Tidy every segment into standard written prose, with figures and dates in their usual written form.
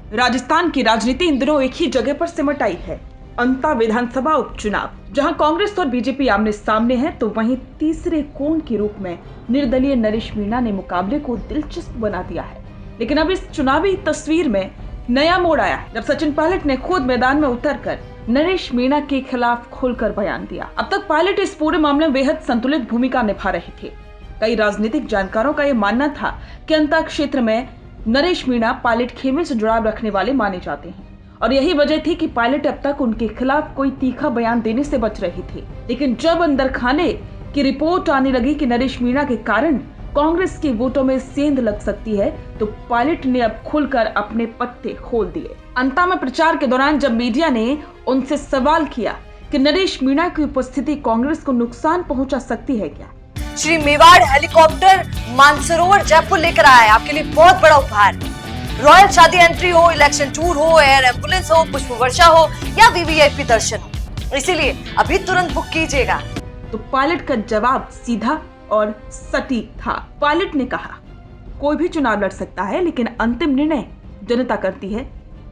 राजस्थान की राजनीति इन दिनों एक ही जगह पर सिमट आई है, अंता विधानसभा उपचुनाव। जहां कांग्रेस और बीजेपी आमने सामने हैं, तो वहीं तीसरे कोण के रूप में निर्दलीय नरेश मीणा ने मुकाबले को दिलचस्प बना दिया है। लेकिन अब इस चुनावी तस्वीर में नया मोड़ आया है, जब सचिन पायलट ने खुद मैदान में उतरकर नरेश मीणा के खिलाफ खुलकर बयान दिया। अब तक पायलट इस पूरे मामले में बेहद संतुलित भूमिका निभा रहे थे। कई राजनीतिक जानकारों का यह मानना था कि अंतर क्षेत्र में नरेश मीणा पायलट खेमे से जुड़ाव रखने वाले माने जाते हैं, और यही वजह थी कि पायलट अब तक उनके खिलाफ कोई तीखा बयान देने से बच रहे थे। लेकिन जब अंदर खाने की रिपोर्ट आने लगी कि नरेश मीणा के कारण कांग्रेस के वोटों में सेंध लग सकती है, तो पायलट ने अब खुलकर अपने पत्ते खोल दिए। अंता में प्रचार के दौरान जब मीडिया ने उनसे सवाल किया कि नरेश मीणा की उपस्थिति कांग्रेस को नुकसान पहुंचा सकती है क्या, श्री मेवाड़ हेलीकॉप्टर मानसरोवर जयपुर लेकर आया है आपके लिए बहुत बड़ा उपहार। रॉयल शादी एंट्री हो, इलेक्शन टूर हो, एयर एम्बुलेंस हो, पुष्प वर्षा हो या वीवीआईपी दर्शन हो, इसीलिए अभी तुरंत बुक कीजिएगा। तो पायलट का जवाब सीधा और सटीक था। पायलट ने कहा, कोई भी चुनाव लड़ सकता है, लेकिन अंतिम निर्णय जनता करती है।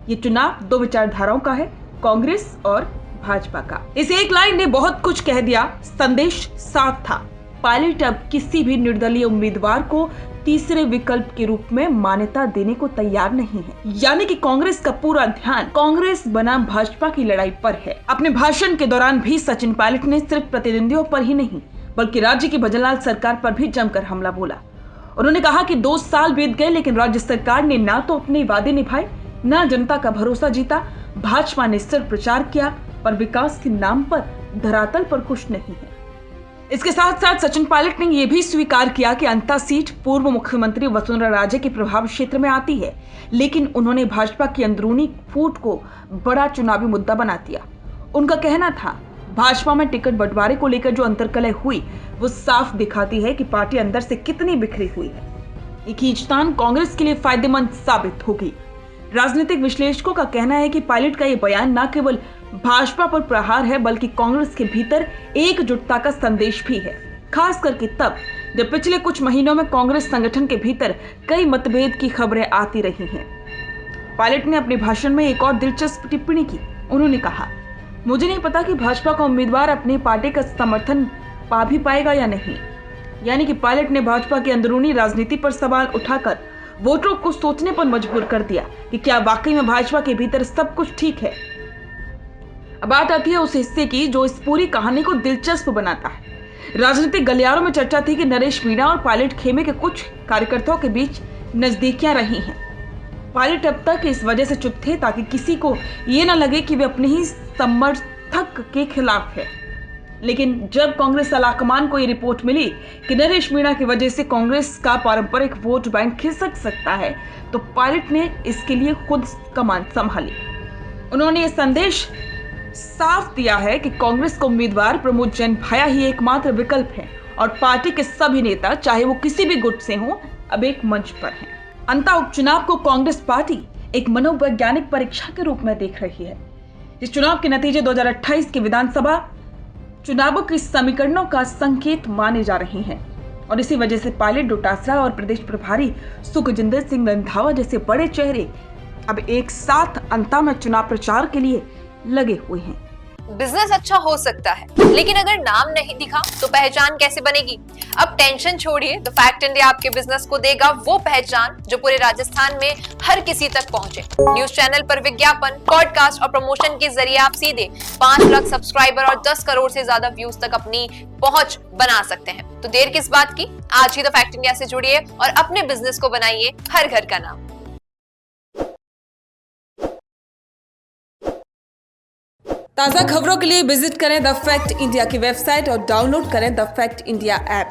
ये चुनाव दो विचारधाराओं का है, कांग्रेस और भाजपा का। इस एक लाइन ने बहुत कुछ कह दिया। संदेश साफ था, पायलट अब किसी भी निर्दलीय उम्मीदवार को तीसरे विकल्प के रूप में मान्यता देने को तैयार नहीं है। यानी कि कांग्रेस का पूरा ध्यान कांग्रेस बनाम भाजपा की लड़ाई पर है। अपने भाषण के दौरान भी सचिन पायलट ने सिर्फ प्रतिद्वंदियों पर ही नहीं, बल्कि राज्य की भजनलाल सरकार पर भी जमकर हमला बोला। उन्होंने कहा कि 2 साल बीत गए, लेकिन राज्य सरकार ने ना तो अपने वादे निभाए, ना जनता का भरोसा जीता। भाजपा ने सिर्फ प्रचार किया, पर विकास के नाम पर धरातल पर कुछ नहीं है। इसके साथ साथ सचिन पायलट ने यह भी स्वीकार किया कि अंता सीट पूर्व मुख्यमंत्री वसुंधरा राजे के प्रभाव क्षेत्र में आती है, लेकिन उन्होंने भाजपा की अंदरूनी फूट को बड़ा चुनावी मुद्दा बना दिया। उनका कहना था, भाजपा में टिकट बंटवारे को लेकर जो अंतर्कलह हुई, वो साफ दिखाती है कि पार्टी अंदर से कितनी बिखरी हुई है। ये खींचतान कांग्रेस के लिए फायदेमंद साबित होगी। राजनीतिक विश्लेषकों का कहना है कि पायलट का ये बयान न केवल भाजपा पर प्रहार है, बल्कि कांग्रेस के भीतर एकजुटता का संदेश भी है। खास करके तब जब पिछले कुछ महीनों में कांग्रेस संगठन के भीतर कई मतभेद की खबरें आती रही हैं। पायलट ने अपने भाषण में एक और दिलचस्प टिप्पणी की। उन्होंने कहा, मुझे नहीं पता कि भाजपा का उम्मीदवार अपनी पार्टी का समर्थन पा भी पाएगा या नहीं। यानी कि पायलट ने भाजपा की अंदरूनी राजनीति पर सवाल उठाकर वोटरों को सोचने पर मजबूर कर दिया कि क्या वाकई में भाजपा के भीतर सब कुछ ठीक है। अब बात आती है उस हिस्से की जो इस पूरी कहानी को दिलचस्प बनाता है। राजनीतिक गलियारों में चर्चा थी कि नरेश मीणा और पायलट खेमे के कुछ कार्यकर्ताओं के बीच नजदीकियां रही हैं। पायलट अब तक इस वजह से चुप थे ताकि किसी को ये न लगे कि वे अपने ही समर्थक के खिलाफ है। लेकिन जब कांग्रेस आलाकमान को ये रिपोर्ट मिली कि नरेश मीणा की वजह से कांग्रेस का पारंपरिक वोट बैंक खिसक सकता है, तो पायलट ने इसके लिए खुद कमान संभाली। उन्होंने ये संदेश साफ दिया है कि कांग्रेस का उम्मीदवार प्रमोद जैन भाया ही एकमात्र विकल्प है, और पार्टी के सभी नेता, चाहे वो किसी भी गुट से हों, अब एक मंच पर हैं। अंता उपचुनाव को कांग्रेस पार्टी एक मनोवैज्ञानिक परीक्षा के रूप में देख रही है। इस चुनाव के नतीजे 2028 के विधानसभा चुनावों के समीकरणों का संकेत माने जा रहे हैं, और इसी वजह से पायलट, डोटासरा और प्रदेश प्रभारी सुखजिंदर सिंह रंधावा जैसे बड़े चेहरे अब एक साथ अंता में चुनाव प्रचार के लिए लगे हुए हैं। बिजनेस अच्छा हो सकता है, लेकिन अगर नाम नहीं दिखा तो पहचान कैसे बनेगी? अब टेंशन छोड़िए, द फैक्ट इंडिया आपके बिजनेस को देगा वो पहचान जो पूरे राजस्थान में हर किसी तक पहुंचे। न्यूज चैनल पर विज्ञापन, पॉडकास्ट और प्रमोशन के जरिए आप सीधे 5 लाख सब्सक्राइबर और 10 करोड़ से ज्यादा व्यूज तक अपनी पहुंच बना सकते हैं। तो देर किस बात की, आज ही द फैक्ट इंडिया से जुड़िए और अपने बिजनेस को बनाइए हर घर का नाम। ताज़ा खबरों के लिए विजिट करें द फैक्ट इंडिया की वेबसाइट और डाउनलोड करें द फैक्ट इंडिया ऐप।